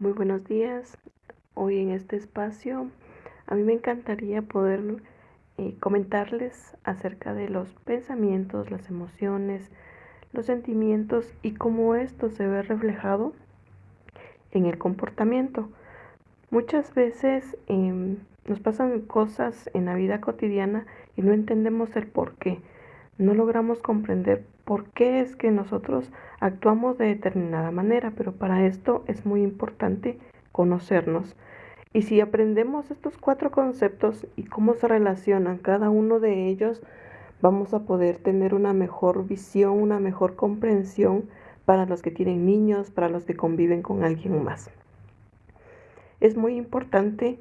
Muy buenos días. Hoy en este espacio a mí me encantaría poder comentarles acerca de los pensamientos, las emociones, los sentimientos y cómo esto se ve reflejado en el comportamiento. Muchas veces nos pasan cosas en la vida cotidiana y no entendemos el por qué. No logramos comprender por qué es que nosotros actuamos de determinada manera, pero para esto es muy importante conocernos. Y si aprendemos estos 4 conceptos y cómo se relacionan cada uno de ellos, vamos a poder tener una mejor visión, una mejor comprensión para los que tienen niños, para los que conviven con alguien más. Es muy importante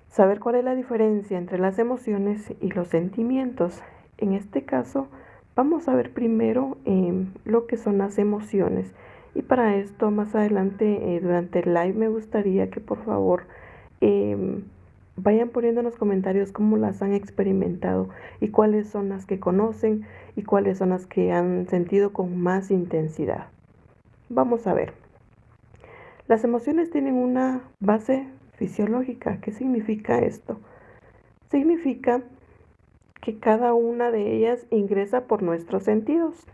saber cuál es la diferencia entre las emociones y los sentimientos. En este caso, vamos a ver primero lo que son las emociones. Y para esto, más adelante, durante el live, me gustaría que por favor vayan poniendo en los comentarios cómo las han experimentado y cuáles son las que conocen y cuáles son las que han sentido con más intensidad. Vamos a ver. Las emociones tienen una base fisiológica. ¿Qué significa esto? Significa que cada una de ellas ingresa por nuestros sentidos.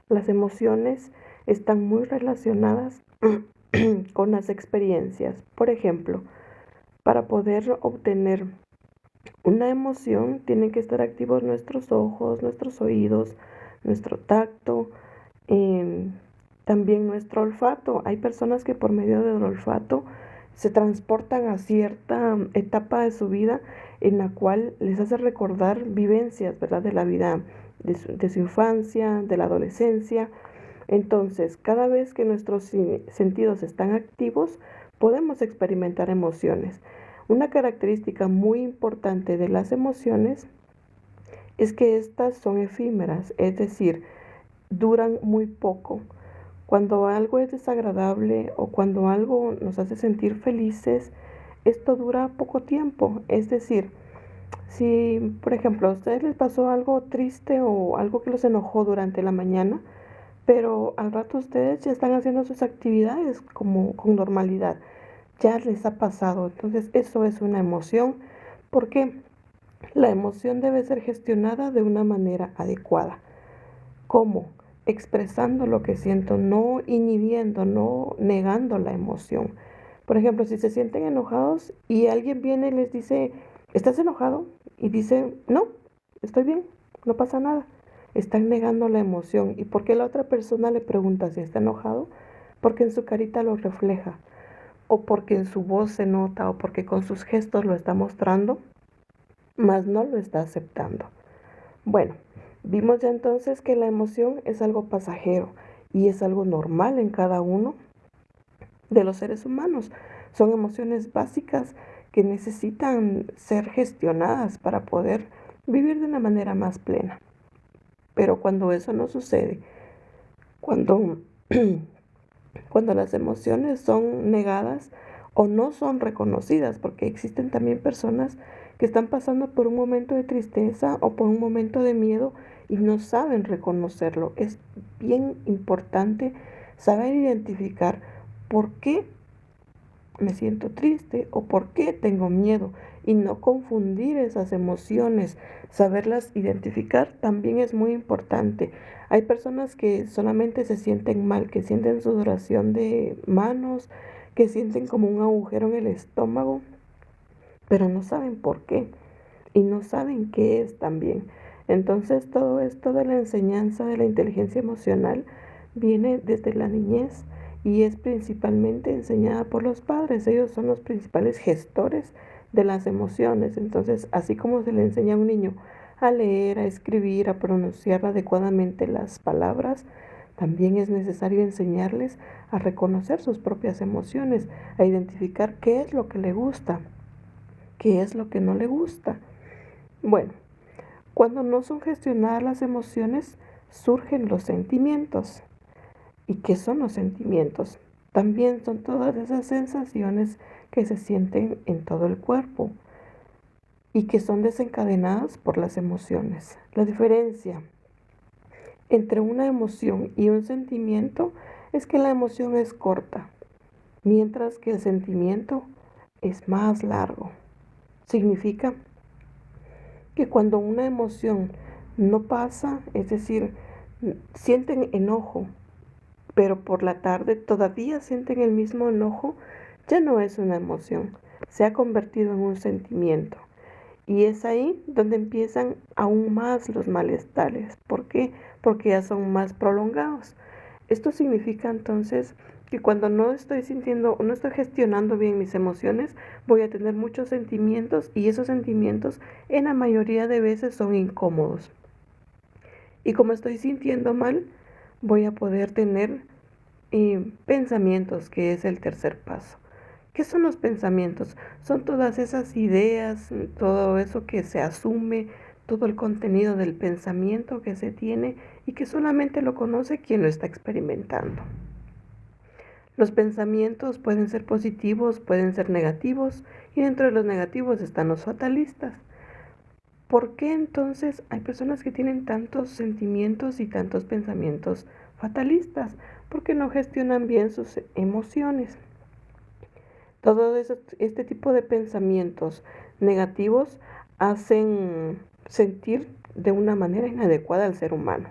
Las emociones están muy relacionadas con las experiencias. Por ejemplo, para poder obtener una emoción tienen que estar activos nuestros ojos, nuestros oídos, nuestro tacto, también nuestro olfato. Hay personas que por medio del olfato se transportan a cierta etapa de su vida en la cual les hace recordar vivencias, ¿verdad? De la vida de su infancia, de la adolescencia. Entonces, cada vez que nuestros sentidos están activos, podemos experimentar emociones. Una característica muy importante de las emociones es que estas son efímeras, es decir, duran muy poco. Cuando algo es desagradable o cuando algo nos hace sentir felices, esto dura poco tiempo. Es decir, si por ejemplo a ustedes les pasó algo triste o algo que los enojó durante la mañana, pero al rato ustedes ya están haciendo sus actividades como con normalidad, ya les ha pasado. Entonces eso es una emoción, porque la emoción debe ser gestionada de una manera adecuada. ¿Cómo? Expresando lo que siento, no inhibiendo, no negando la emoción. Por ejemplo, si se sienten enojados y alguien viene y les dice, ¿estás enojado? Y dicen, no, estoy bien, no pasa nada. Están negando la emoción. ¿Y por qué la otra persona le pregunta si está enojado? Porque en su carita lo refleja, o porque en su voz se nota, o porque con sus gestos lo está mostrando, mas no lo está aceptando. Bueno, vimos ya entonces que la emoción es algo pasajero y es algo normal en cada uno de los seres humanos. Son emociones básicas que necesitan ser gestionadas para poder vivir de una manera más plena. Pero cuando eso no sucede, cuando, cuando las emociones son negadas o no son reconocidas, porque existen también personas que están pasando por un momento de tristeza o por un momento de miedo y no saben reconocerlo. Es bien importante saber identificar por qué me siento triste o por qué tengo miedo y no confundir esas emociones. Saberlas identificar también es muy importante. Hay personas que solamente se sienten mal, que sienten sudoración de manos, que sienten como un agujero en el estómago, pero no saben por qué y no saben qué es también. Entonces todo esto de la enseñanza de la inteligencia emocional viene desde la niñez y es principalmente enseñada por los padres. Ellos son los principales gestores de las emociones. Entonces, así como se le enseña a un niño a leer, a escribir, a pronunciar adecuadamente las palabras, también es necesario enseñarles a reconocer sus propias emociones, a identificar qué es lo que le gusta, qué es lo que no le gusta. Bueno, cuando no son gestionadas las emociones, surgen los sentimientos. ¿Y qué son los sentimientos? También son todas esas sensaciones que se sienten en todo el cuerpo y que son desencadenadas por las emociones. La diferencia entre una emoción y un sentimiento es que la emoción es corta, mientras que el sentimiento es más largo. Significa que cuando una emoción no pasa, es decir, sienten enojo, pero por la tarde todavía sienten el mismo enojo, ya no es una emoción, se ha convertido en un sentimiento. Y es ahí donde empiezan aún más los malestares. ¿Por qué? Porque ya son más prolongados. Esto significa entonces que cuando no estoy sintiendo, no estoy gestionando bien mis emociones, voy a tener muchos sentimientos y esos sentimientos en la mayoría de veces son incómodos. Y como estoy sintiendo mal, voy a poder tener pensamientos, que es el tercer paso. ¿Qué son los pensamientos? Son todas esas ideas, todo eso que se asume, todo el contenido del pensamiento que se tiene y que solamente lo conoce quien lo está experimentando. Los pensamientos pueden ser positivos, pueden ser negativos, y dentro de los negativos están los fatalistas. ¿Por qué entonces hay personas que tienen tantos sentimientos y tantos pensamientos fatalistas? Porque no gestionan bien sus emociones. Todo este tipo de pensamientos negativos hacen sentir de una manera inadecuada al ser humano.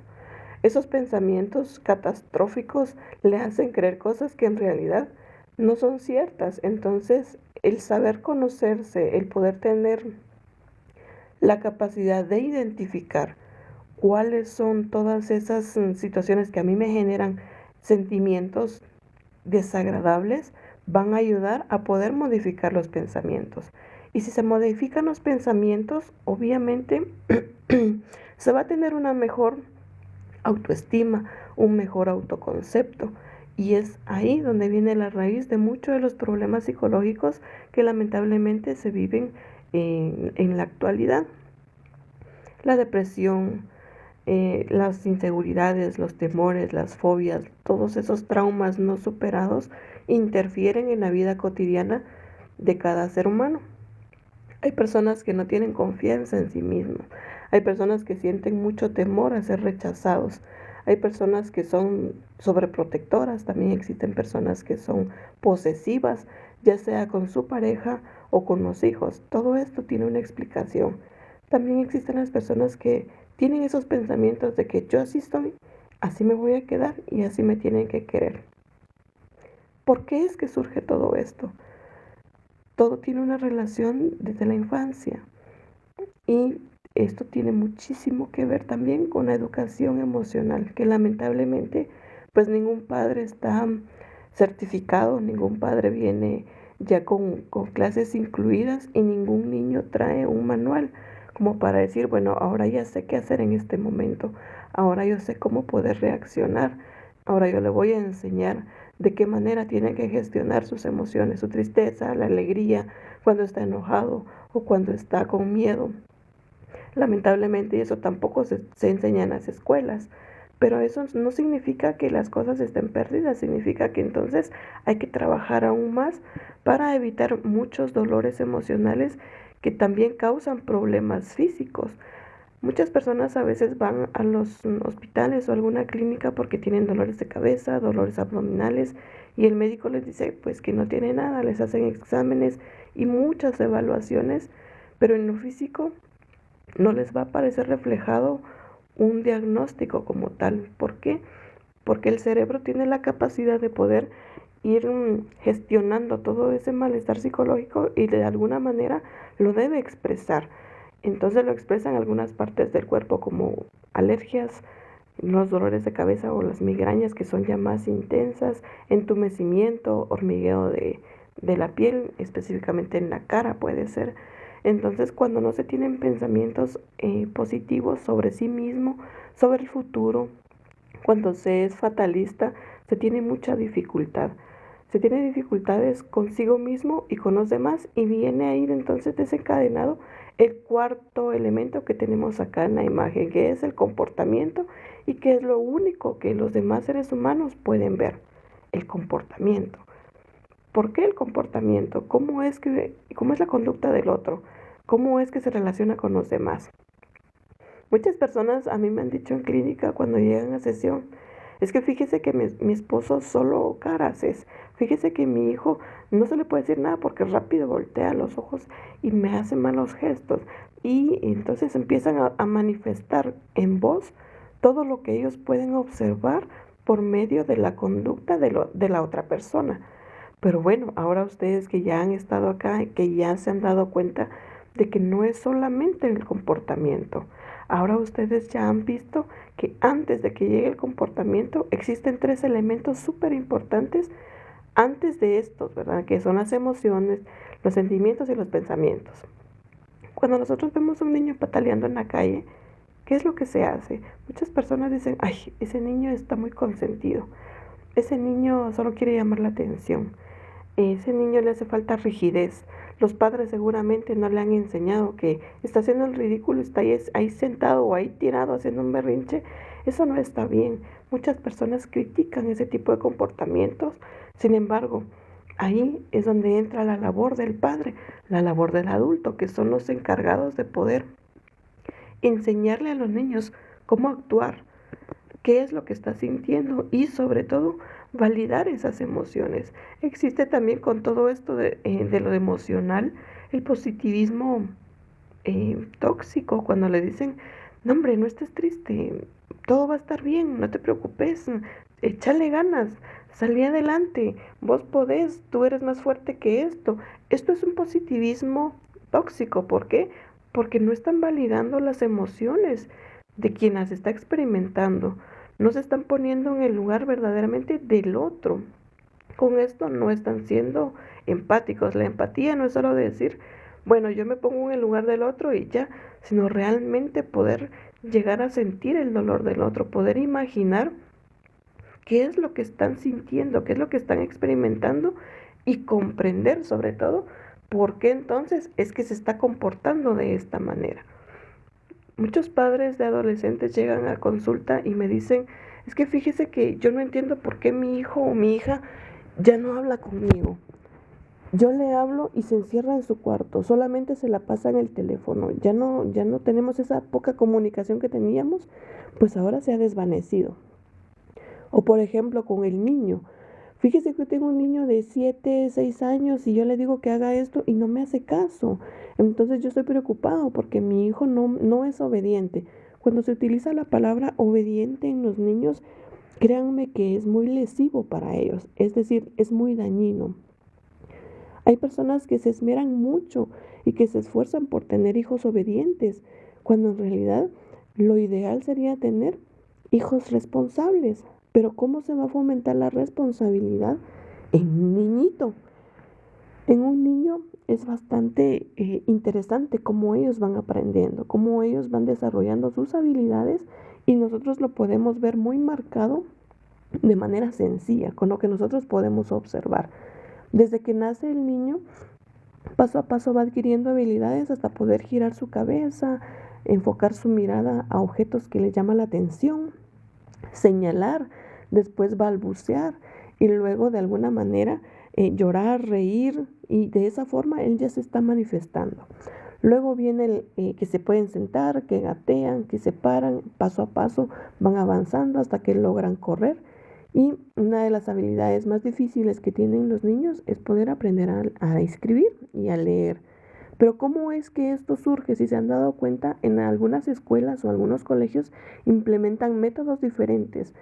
Esos pensamientos catastróficos le hacen creer cosas que en realidad no son ciertas. Entonces, el saber conocerse, el poder tener la capacidad de identificar cuáles son todas esas situaciones que a mí me generan sentimientos desagradables, van a ayudar a poder modificar los pensamientos. Y si se modifican los pensamientos, obviamente se va a tener una mejor autoestima, un mejor autoconcepto. Y es ahí donde viene la raíz de muchos de los problemas psicológicos que lamentablemente se viven en la actualidad. La depresión, las inseguridades, los temores, las fobias, todos esos traumas no superados interfieren en la vida cotidiana de cada ser humano. Hay personas que no tienen confianza en sí mismos. Hay personas que sienten mucho temor a ser rechazados. Hay personas que son sobreprotectoras. También existen personas que son posesivas, ya sea con su pareja o con los hijos. Todo esto tiene una explicación. También existen las personas que tienen esos pensamientos de que yo así estoy, así me voy a quedar y así me tienen que querer. ¿Por qué es que surge todo esto? Todo tiene una relación desde la infancia y esto tiene muchísimo que ver también con la educación emocional, que lamentablemente pues ningún padre está certificado, ningún padre viene ya con clases incluidas y ningún niño trae un manual como para decir, bueno, ahora ya sé qué hacer en este momento, ahora yo sé cómo poder reaccionar, ahora yo le voy a enseñar de qué manera tiene que gestionar sus emociones, su tristeza, la alegría, cuando está enojado o cuando está con miedo. Lamentablemente eso tampoco se enseña en las escuelas, pero eso no significa que las cosas estén perdidas, significa que entonces hay que trabajar aún más para evitar muchos dolores emocionales que también causan problemas físicos. Muchas personas a veces van a los hospitales o alguna clínica porque tienen dolores de cabeza, dolores abdominales y el médico les dice pues que no tiene nada, les hacen exámenes y muchas evaluaciones, pero en lo físico no les va a aparecer reflejado un diagnóstico como tal. ¿Por qué? Porque el cerebro tiene la capacidad de poder ir gestionando todo ese malestar psicológico y de alguna manera lo debe expresar. Entonces lo expresa en algunas partes del cuerpo como alergias, los dolores de cabeza o las migrañas que son ya más intensas, entumecimiento, hormigueo de la piel, específicamente en la cara puede ser. Entonces cuando no se tienen pensamientos positivos sobre sí mismo, sobre el futuro, cuando se es fatalista, se tiene mucha dificultad. Se tiene dificultades consigo mismo y con los demás y viene a ir entonces desencadenado el cuarto elemento que tenemos acá en la imagen, que es el comportamiento y que es lo único que los demás seres humanos pueden ver, el comportamiento. ¿Por qué el comportamiento? ¿Cómo es la conducta del otro? ¿Cómo es que se relaciona con los demás? Muchas personas a mí me han dicho en clínica cuando llegan a sesión, Es que fíjese que mi esposo solo caras es. Fíjese que mi hijo no se le puede decir nada porque rápido voltea los ojos y me hace malos gestos. Y entonces empiezan a manifestar en voz todo lo que ellos pueden observar por medio de la conducta de la otra persona. Pero bueno, ahora ustedes que ya han estado acá, que ya se han dado cuenta de que no es solamente el comportamiento. Ahora ustedes ya han visto que antes de que llegue el comportamiento existen tres elementos súper importantes antes de estos, ¿verdad? Que son las emociones, los sentimientos y los pensamientos. Cuando nosotros vemos a un niño pataleando en la calle, ¿qué es lo que se hace? Muchas personas dicen, ay, ese niño está muy consentido. Ese niño solo quiere llamar la atención. Ese niño le hace falta rigidez. Los padres seguramente no le han enseñado que está haciendo el ridículo, está ahí sentado o ahí tirado haciendo un berrinche. Eso no está bien. Muchas personas critican ese tipo de comportamientos. Sin embargo, ahí es donde entra la labor del padre, la labor del adulto, que son los encargados de poder enseñarle a los niños cómo actuar, qué es lo que está sintiendo y sobre todo validar esas emociones. Existe también con todo esto de lo emocional el positivismo tóxico cuando le dicen, no hombre, no estés triste, todo va a estar bien, no te preocupes, échale ganas, salí adelante, vos podés, tú eres más fuerte que esto. Esto es un positivismo tóxico, ¿por qué? Porque no están validando las emociones de quien las está experimentando, no se están poniendo en el lugar verdaderamente del otro. Con esto no están siendo empáticos. La empatía no es solo decir, bueno, yo me pongo en el lugar del otro y ya, sino realmente poder llegar a sentir el dolor del otro, poder imaginar qué es lo que están sintiendo, qué es lo que están experimentando y comprender sobre todo por qué entonces es que se está comportando de esta manera. Muchos padres de adolescentes llegan a consulta y me dicen, es que fíjese que yo no entiendo por qué mi hijo o mi hija ya no habla conmigo. Yo le hablo y se encierra en su cuarto, solamente se la pasa en el teléfono. Ya no tenemos esa poca comunicación que teníamos, pues ahora se ha desvanecido. O por ejemplo, con el niño. Fíjese que tengo un niño de 7, 6 años y yo le digo que haga esto y no me hace caso. Entonces yo estoy preocupado porque mi hijo no es obediente. Cuando se utiliza la palabra obediente en los niños, créanme que es muy lesivo para ellos, es decir, es muy dañino. Hay personas que se esmeran mucho y que se esfuerzan por tener hijos obedientes, cuando en realidad lo ideal sería tener hijos responsables. Pero ¿cómo se va a fomentar la responsabilidad en un niñito? En un niño es bastante interesante cómo ellos van aprendiendo, cómo ellos van desarrollando sus habilidades y nosotros lo podemos ver muy marcado de manera sencilla, con lo que nosotros podemos observar. Desde que nace el niño, paso a paso va adquiriendo habilidades hasta poder girar su cabeza, enfocar su mirada a objetos que le llaman la atención, señalar, después balbucear y luego de alguna manera llorar, reír y de esa forma él ya se está manifestando. Luego viene el que se pueden sentar, que gatean, que se paran, paso a paso van avanzando hasta que logran correr. Y una de las habilidades más difíciles que tienen los niños es poder aprender a escribir y a leer. Pero ¿cómo es que esto surge? Si se han dado cuenta, en algunas escuelas o algunos colegios implementan métodos diferentes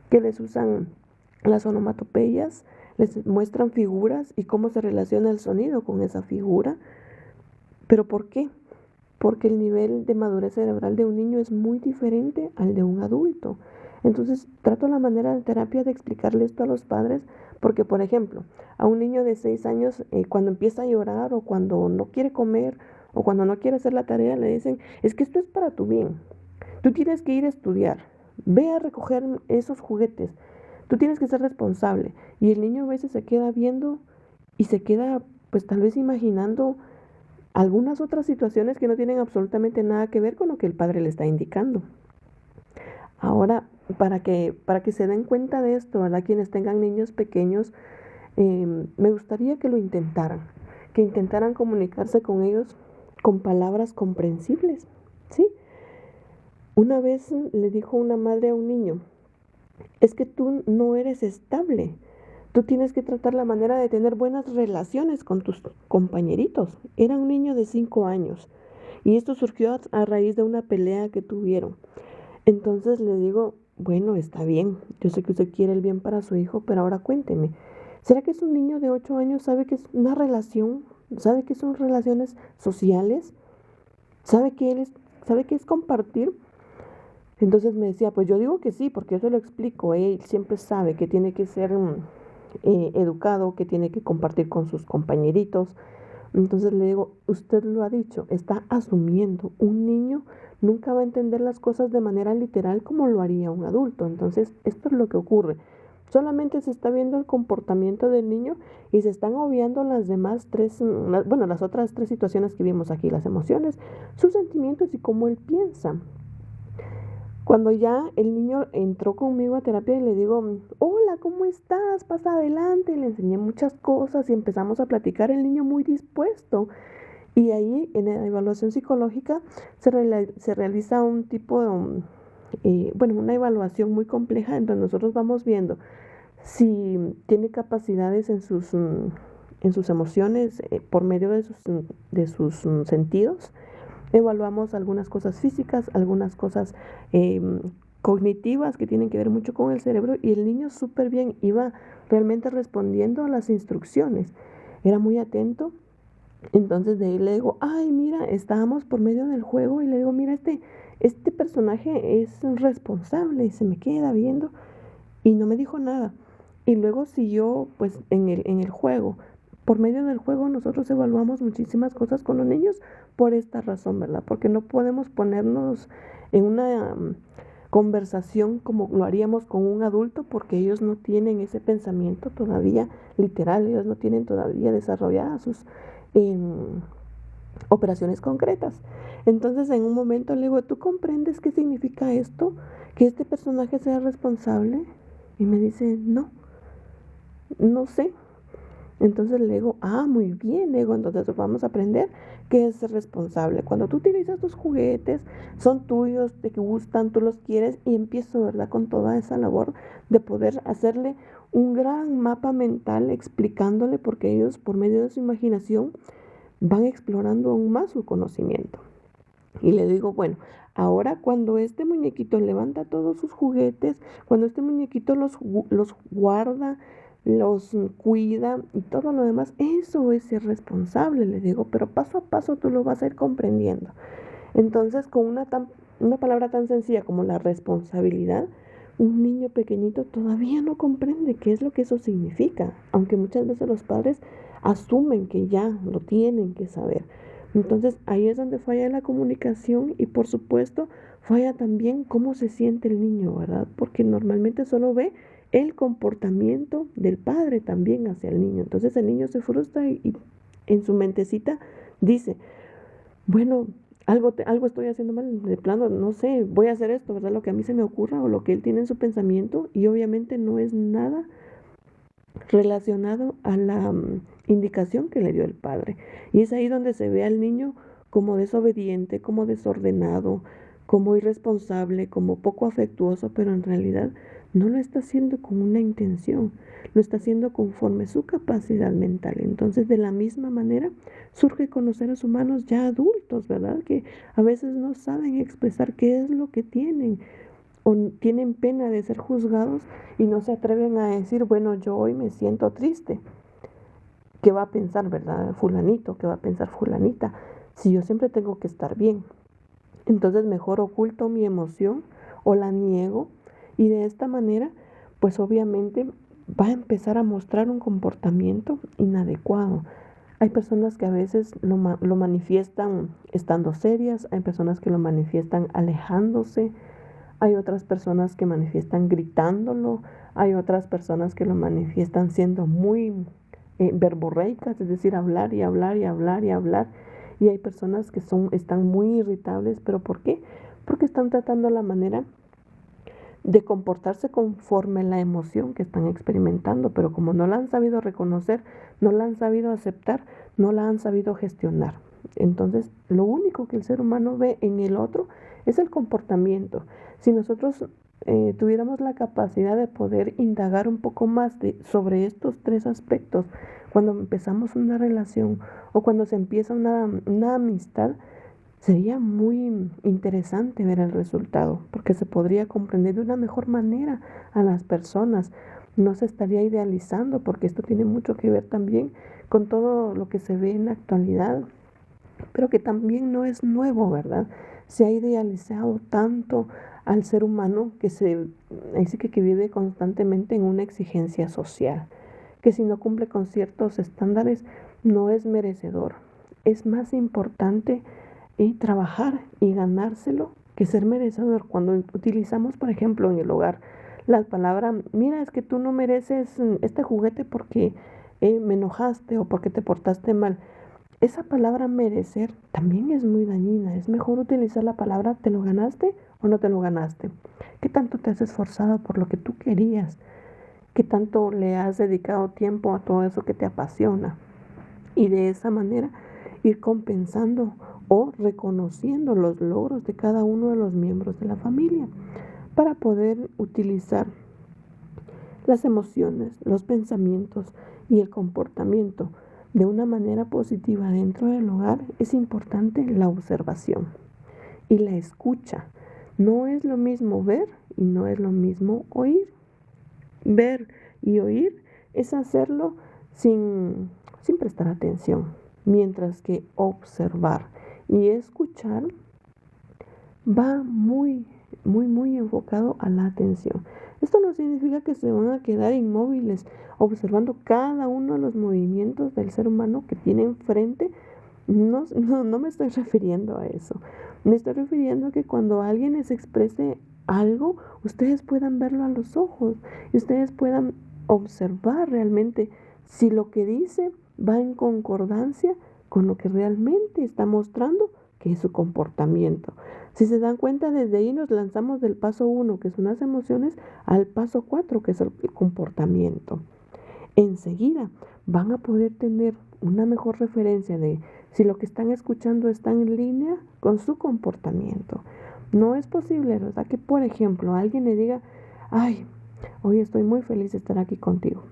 que les usan las onomatopeyas, les muestran figuras y cómo se relaciona el sonido con esa figura. ¿Pero por qué? Porque el nivel de madurez cerebral de un niño es muy diferente al de un adulto. Entonces, trato la manera de terapia de explicarle esto a los padres, porque, por ejemplo, a un niño de 6 años, cuando empieza a llorar o cuando no quiere comer o cuando no quiere hacer la tarea, le dicen, es que esto es para tu bien. Tú tienes que ir a estudiar, ve a recoger esos juguetes, tú tienes que ser responsable. Y el niño a veces se queda viendo y se queda, pues tal vez imaginando algunas otras situaciones que no tienen absolutamente nada que ver con lo que el padre le está indicando. Ahora, para que se den cuenta de esto, ¿verdad? Quienes tengan niños pequeños, me gustaría que lo intentaran, que intentaran comunicarse con ellos con palabras comprensibles, ¿sí? Una vez le dijo una madre a un niño, es que tú no eres estable. Tú tienes que tratar la manera de tener buenas relaciones con tus compañeritos. Era un niño de 5 años y esto surgió a raíz de una pelea que tuvieron. Entonces le digo, bueno, está bien, yo sé que usted quiere el bien para su hijo, pero ahora cuénteme, ¿será que es un niño de 8 años, sabe que es una relación, sabe que son relaciones sociales, sabe que es compartir? Entonces me decía, pues yo digo que sí, porque yo se lo explico, él siempre sabe que tiene que ser educado, que tiene que compartir con sus compañeritos. Entonces le digo, usted lo ha dicho, está asumiendo. Un niño nunca va a entender las cosas de manera literal como lo haría un adulto. Entonces, esto es lo que ocurre. Solamente se está viendo el comportamiento del niño y se están obviando las demás tres, bueno, las otras tres situaciones que vimos aquí, las emociones, sus sentimientos y cómo él piensa. Cuando ya el niño entró conmigo a terapia y le digo, hola, ¿cómo estás? Pasa adelante. Le enseñé muchas cosas y empezamos a platicar, el niño muy dispuesto. Y ahí en la evaluación psicológica se realiza un tipo de, bueno, una evaluación muy compleja en donde nosotros vamos viendo si tiene capacidades en sus emociones por medio de sus sentidos. Evaluamos algunas cosas físicas, algunas cosas cognitivas que tienen que ver mucho con el cerebro y el niño súper bien iba realmente respondiendo a las instrucciones. Era muy atento. Entonces de ahí le digo, ay, mira, estábamos por medio del juego y le digo, mira, este personaje es responsable y se me queda viendo y no me dijo nada. Y luego siguió pues en el juego. Por medio del juego nosotros evaluamos muchísimas cosas con los niños por esta razón, ¿verdad? Porque no podemos ponernos en una conversación como lo haríamos con un adulto porque ellos no tienen ese pensamiento todavía literal, ellos no tienen todavía desarrolladas sus operaciones concretas. Entonces en un momento le digo, ¿tú comprendes qué significa esto? ¿Que este personaje sea responsable? Y me dice, no, no sé. Entonces le digo, ah, muy bien, le digo, entonces vamos a aprender qué es ser responsable. Cuando tú utilizas tus juguetes, son tuyos, te gustan, tú los quieres y empiezo, ¿verdad? Con toda esa labor de poder hacerle un gran mapa mental explicándole porque ellos por medio de su imaginación van explorando aún más su conocimiento. Y le digo, bueno, ahora cuando este muñequito levanta todos sus juguetes, cuando este muñequito los guarda, los cuida y todo lo demás, eso es ser responsable, le digo, pero paso a paso tú lo vas a ir comprendiendo. Entonces, con una palabra tan sencilla como la responsabilidad, un niño pequeñito todavía no comprende qué es lo que eso significa, aunque muchas veces los padres asumen que ya lo tienen que saber. Entonces, ahí es donde falla la comunicación y por supuesto falla también cómo se siente el niño, ¿verdad? Porque normalmente solo ve el comportamiento del padre también hacia el niño. Entonces el niño se frustra y en su mentecita dice, bueno, algo estoy haciendo mal, de plano, no sé, voy a hacer esto, ¿verdad? Lo que a mí se me ocurra o lo que él tiene en su pensamiento y obviamente no es nada relacionado a la indicación que le dio el padre. Y es ahí donde se ve al niño como desobediente, como desordenado, como irresponsable, como poco afectuoso, pero en realidad no lo está haciendo con una intención, lo está haciendo conforme su capacidad mental. Entonces, de la misma manera, surge con los seres humanos ya adultos, ¿verdad? Que a veces no saben expresar qué es lo que tienen o tienen pena de ser juzgados y no se atreven a decir, bueno, yo hoy me siento triste. ¿Qué va a pensar, verdad? Fulanito, ¿qué va a pensar fulanita? Si yo siempre tengo que estar bien. Entonces mejor oculto mi emoción o la niego y de esta manera, pues obviamente va a empezar a mostrar un comportamiento inadecuado. Hay personas que a veces lo manifiestan estando serias, hay personas que lo manifiestan alejándose, hay otras personas que manifiestan gritándolo, hay otras personas que lo manifiestan siendo muy verborreicas, es decir, hablar y hablar y hablar y hablar. Y hay personas que están muy irritables, ¿pero por qué? Porque están tratando la manera de comportarse conforme la emoción que están experimentando, pero como no la han sabido reconocer, no la han sabido aceptar, no la han sabido gestionar. Entonces, lo único que el ser humano ve en el otro es el comportamiento. Si nosotros tuviéramos la capacidad de poder indagar un poco más sobre estos tres aspectos, cuando empezamos una relación o cuando se empieza una amistad, sería muy interesante ver el resultado, porque se podría comprender de una mejor manera a las personas. No se estaría idealizando, porque esto tiene mucho que ver también con todo lo que se ve en la actualidad, pero que también no es nuevo, ¿verdad? Se ha idealizado tanto al ser humano que vive constantemente en una exigencia social, que si no cumple con ciertos estándares no es merecedor. Es más importante trabajar y ganárselo que ser merecedor. Cuando utilizamos, por ejemplo, en el hogar, la palabra, mira, es que tú no mereces este juguete porque me enojaste o porque te portaste mal. Esa palabra merecer también es muy dañina. Es mejor utilizar la palabra te lo ganaste o no te lo ganaste. ¿Qué tanto te has esforzado por lo que tú querías? ¿Qué tanto le has dedicado tiempo a todo eso que te apasiona? Y de esa manera ir compensando o reconociendo los logros de cada uno de los miembros de la familia para poder utilizar las emociones, los pensamientos y el comportamiento de una manera positiva dentro del hogar. Es importante la observación y la escucha. No es lo mismo ver y no es lo mismo oír. Ver y oír es hacerlo sin prestar atención, mientras que observar y escuchar va muy enfocado a la atención. Esto no significa que se van a quedar inmóviles observando cada uno de los movimientos del ser humano que tiene enfrente. No me estoy refiriendo a eso. Me estoy refiriendo a que cuando alguien les exprese algo, ustedes puedan verlo a los ojos y ustedes puedan observar realmente si lo que dice va en concordancia con lo que realmente está mostrando, que es su comportamiento. Si se dan cuenta, desde ahí nos lanzamos del paso 1, que son las emociones, al paso 4, que es el comportamiento. Enseguida van a poder tener una mejor referencia de si lo que están escuchando está en línea con su comportamiento. No es posible, ¿verdad? Que, por ejemplo, alguien le diga, ay, hoy estoy muy feliz de estar aquí contigo,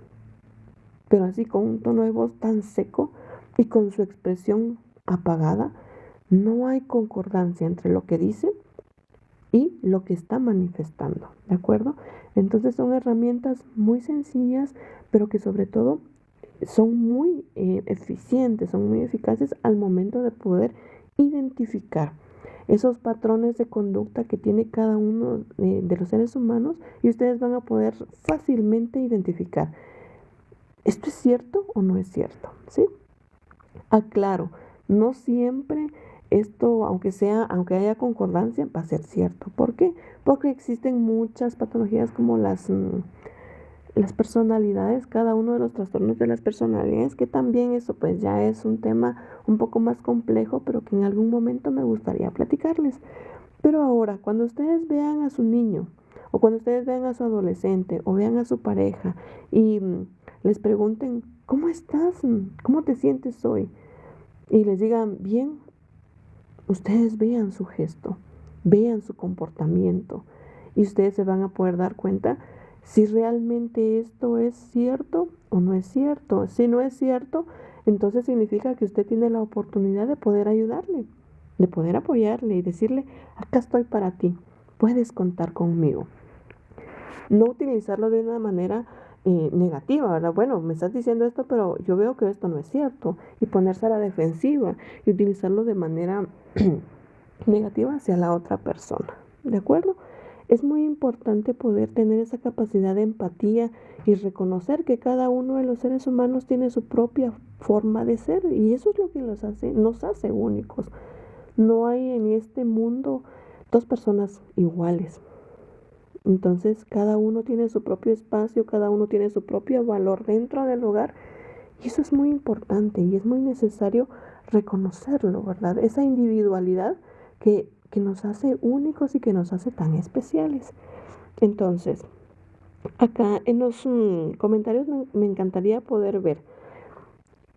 pero así con un tono de voz tan seco y con su expresión apagada, no hay concordancia entre lo que dice y lo que está manifestando, ¿de acuerdo? Entonces son herramientas muy sencillas, pero que sobre todo son muy eficientes, son muy eficaces al momento de poder identificar esos patrones de conducta que tiene cada uno de los seres humanos, y ustedes van a poder fácilmente identificar, ¿esto es cierto o no es cierto? ¿Sí? Aclaro, no siempre esto, aunque haya concordancia, va a ser cierto. ¿Por qué? Porque existen muchas patologías como las personalidades, cada uno de los trastornos de las personalidades, que también eso pues ya es un tema un poco más complejo, pero que en algún momento me gustaría platicarles. Pero ahora, cuando ustedes vean a su niño, o cuando ustedes vean a su adolescente, o vean a su pareja, y les pregunten, ¿cómo estás? ¿Cómo te sientes hoy? Y les digan, bien, ustedes vean su gesto, vean su comportamiento, y ustedes se van a poder dar cuenta si realmente esto es cierto o no es cierto. Si no es cierto, entonces significa que usted tiene la oportunidad de poder ayudarle, de poder apoyarle y decirle, acá estoy para ti, puedes contar conmigo. No utilizarlo de una manera negativa, ¿verdad? Bueno, me estás diciendo esto, pero yo veo que esto no es cierto, y ponerse a la defensiva y utilizarlo de manera negativa hacia la otra persona, ¿de acuerdo? Es muy importante poder tener esa capacidad de empatía y reconocer que cada uno de los seres humanos tiene su propia forma de ser, y eso es lo que nos hace únicos. No hay en este mundo dos personas iguales. Entonces cada uno tiene su propio espacio, cada uno tiene su propio valor dentro del hogar, y eso es muy importante y es muy necesario reconocerlo, ¿verdad? Esa individualidad que nos hace únicos y que nos hace tan especiales. Entonces, acá en los comentarios me encantaría poder ver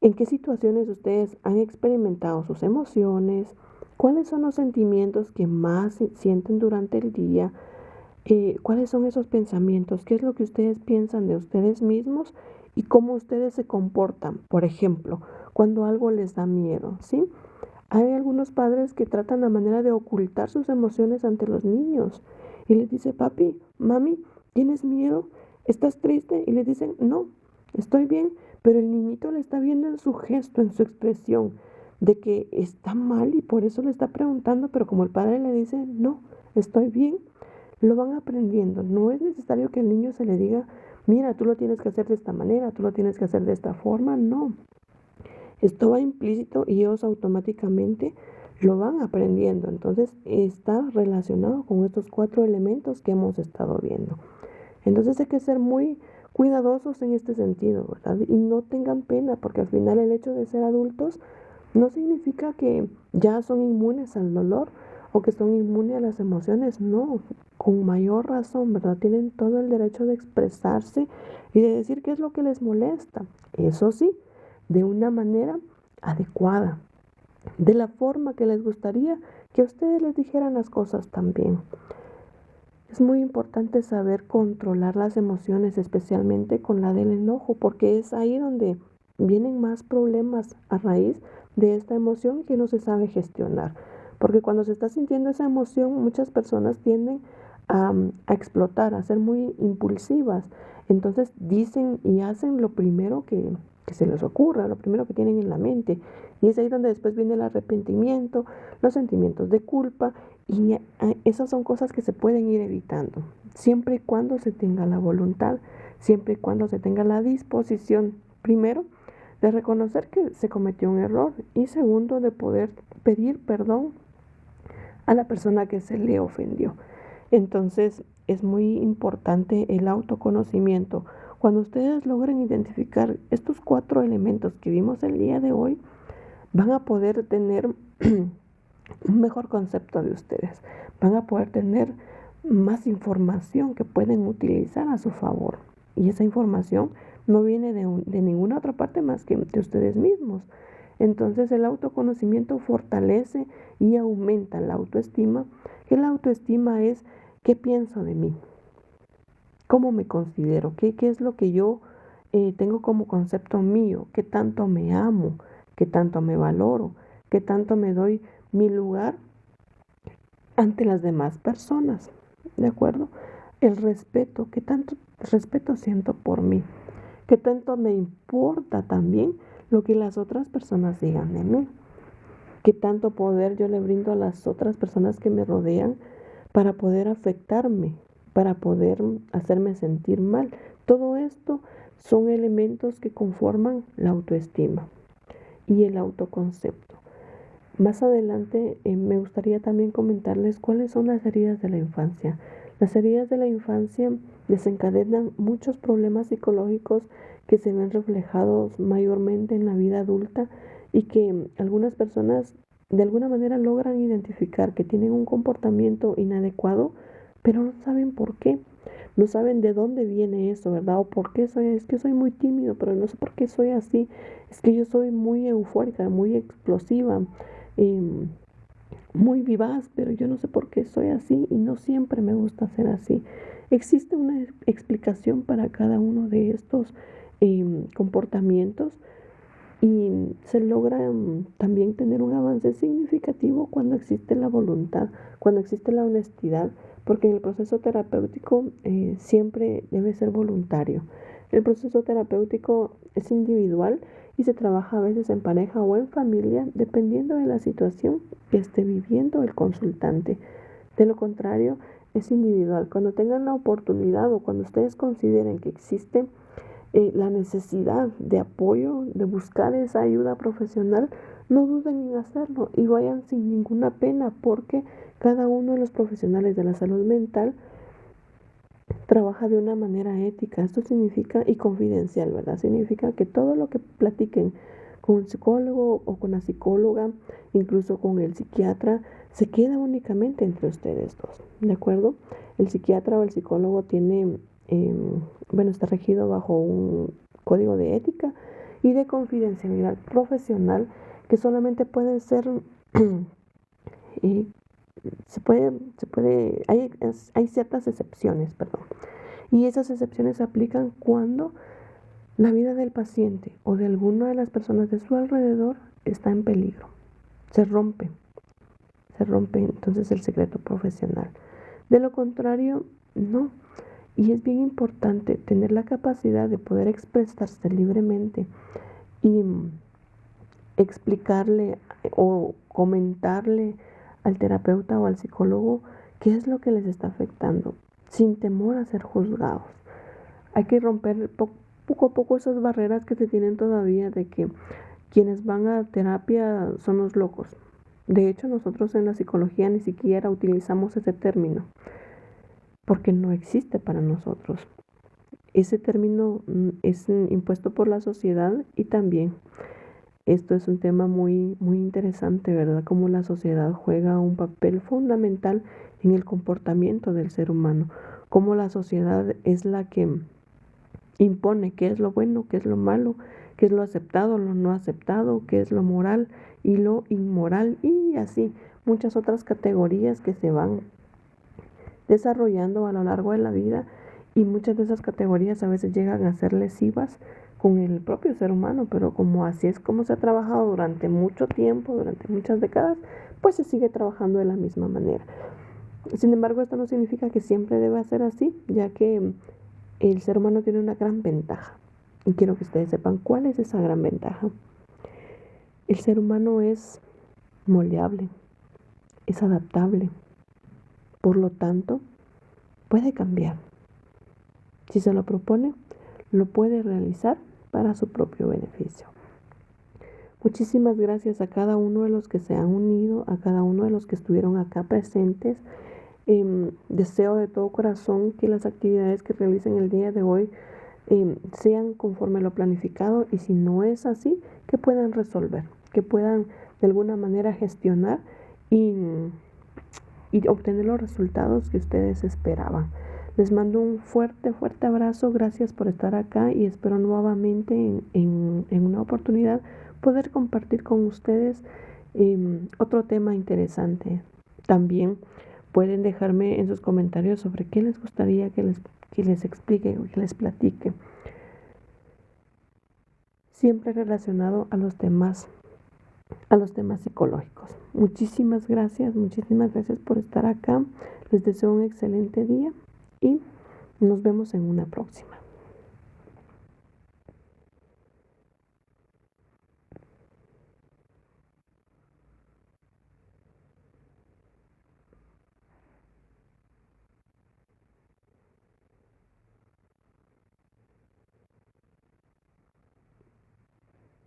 en qué situaciones ustedes han experimentado sus emociones, cuáles son los sentimientos que más sienten durante el día, ¿Cuáles son esos pensamientos? ¿Qué es lo que ustedes piensan de ustedes mismos y cómo ustedes se comportan? Por ejemplo, cuando algo les da miedo, ¿sí? Hay algunos padres que tratan la manera de ocultar sus emociones ante los niños y les dice, papi, mami, ¿tienes miedo? ¿Estás triste? Y les dicen, no, estoy bien, pero el niñito le está viendo en su gesto, en su expresión, de que está mal y por eso le está preguntando, pero como el padre le dice, no, estoy bien, lo van aprendiendo. No es necesario que el niño se le diga, mira, tú lo tienes que hacer de esta manera, tú lo tienes que hacer de esta forma, no. Esto va implícito y ellos automáticamente lo van aprendiendo. Entonces está relacionado con estos 4 elementos que hemos estado viendo. Entonces hay que ser muy cuidadosos en este sentido, ¿verdad? Y no tengan pena, porque al final el hecho de ser adultos no significa que ya son inmunes al dolor o que son inmunes a las emociones, no, con mayor razón, ¿verdad? Tienen todo el derecho de expresarse y de decir qué es lo que les molesta. Eso sí, de una manera adecuada, de la forma que les gustaría que ustedes les dijeran las cosas también. Es muy importante saber controlar las emociones, especialmente con la del enojo, porque es ahí donde vienen más problemas a raíz de esta emoción que no se sabe gestionar. Porque cuando se está sintiendo esa emoción, muchas personas tienden a explotar, a ser muy impulsivas. Entonces dicen y hacen lo primero que se les ocurra, lo primero que tienen en la mente. Y es ahí donde después viene el arrepentimiento, los sentimientos de culpa y esas son cosas que se pueden ir evitando, siempre y cuando se tenga la voluntad, siempre y cuando se tenga la disposición, primero, de reconocer que se cometió un error y segundo, de poder pedir perdón a la persona que se le ofendió. Entonces, es muy importante el autoconocimiento. Cuando ustedes logren identificar estos 4 elementos que vimos el día de hoy, van a poder tener un mejor concepto de ustedes. Van a poder tener más información que pueden utilizar a su favor. Y esa información no viene de ninguna otra parte más que de ustedes mismos. Entonces el autoconocimiento fortalece y aumenta la autoestima. Que la autoestima es qué pienso de mí, cómo me considero, qué es lo que yo tengo como concepto mío, qué tanto me amo, qué tanto me valoro, qué tanto me doy mi lugar ante las demás personas, ¿de acuerdo? El respeto, qué tanto respeto siento por mí, qué tanto me importa también lo que las otras personas digan de mí, qué tanto poder yo le brindo a las otras personas que me rodean para poder afectarme, para poder hacerme sentir mal. Todo esto son elementos que conforman la autoestima y el autoconcepto. Más adelante me gustaría también comentarles cuáles son las heridas de la infancia. Las heridas de la infancia desencadenan muchos problemas psicológicos que se ven reflejados mayormente en la vida adulta y que algunas personas de alguna manera logran identificar que tienen un comportamiento inadecuado, pero no saben por qué. No saben de dónde viene eso, ¿verdad? O por qué es que soy muy tímido, pero no sé por qué soy así. Es que yo soy muy eufórica, muy explosiva, em, muy vivaz, pero yo no sé por qué soy así y no siempre me gusta ser así. Existe una explicación para cada uno de estos comportamientos y se logra también tener un avance significativo cuando existe la voluntad, cuando existe la honestidad, porque en el proceso terapéutico siempre debe ser voluntario. El proceso terapéutico es individual y se trabaja a veces en pareja o en familia, dependiendo de la situación que esté viviendo el consultante. De lo contrario, es individual. Cuando tengan la oportunidad o cuando ustedes consideren que existe la necesidad de apoyo, de buscar esa ayuda profesional, no duden en hacerlo y vayan sin ninguna pena porque cada uno de los profesionales de la salud mental trabaja de una manera ética. Esto significa, y confidencial, ¿verdad? Significa que todo lo que platiquen con el psicólogo o con la psicóloga, incluso con el psiquiatra, se queda únicamente entre ustedes dos, ¿de acuerdo? El psiquiatra o el psicólogo tiene, está regido bajo un código de ética y de confidencialidad profesional que solamente pueden ser hay ciertas excepciones, perdón. Y esas excepciones se aplican cuando la vida del paciente o de alguna de las personas de su alrededor está en peligro. Se rompe, se rompe entonces el secreto profesional. De lo contrario, no. Y es bien importante tener la capacidad de poder expresarse libremente y explicarle o comentarle al terapeuta o al psicólogo qué es lo que les está afectando, sin temor a ser juzgados. Hay que romper poco a poco esas barreras que se tienen todavía de que quienes van a terapia son los locos. De hecho, nosotros en la psicología ni siquiera utilizamos ese término, porque no existe para nosotros. Ese término es impuesto por la sociedad y también esto es un tema muy, muy interesante, ¿verdad? Cómo la sociedad juega un papel fundamental en el comportamiento del ser humano. Cómo la sociedad es la que impone qué es lo bueno, qué es lo malo, qué es lo aceptado, lo no aceptado, qué es lo moral y lo inmoral y así muchas otras categorías que se van desarrollando a lo largo de la vida y muchas de esas categorías a veces llegan a ser lesivas con el propio ser humano, pero como así es como se ha trabajado durante mucho tiempo, durante muchas décadas, pues se sigue trabajando de la misma manera. Sin embargo, esto no significa que siempre deba ser así, ya que el ser humano tiene una gran ventaja. Y quiero que ustedes sepan cuál es esa gran ventaja. El ser humano es moldeable, es adaptable. Por lo tanto, puede cambiar. Si se lo propone, lo puede realizar para su propio beneficio. Muchísimas gracias a cada uno de los que se han unido, a cada uno de los que estuvieron acá presentes. Deseo de todo corazón que las actividades que realicen el día de hoy sean conforme lo planificado y si no es así, que puedan resolver, que puedan de alguna manera gestionar y, y obtener los resultados que ustedes esperaban. Les mando un fuerte, fuerte abrazo. Gracias por estar acá y espero nuevamente en una oportunidad poder compartir con ustedes otro tema interesante. También pueden dejarme en sus comentarios sobre qué les gustaría que les explique o que les platique. Siempre relacionado a los temas psicológicos. Muchísimas gracias por estar acá. Les deseo un excelente día y nos vemos en una próxima.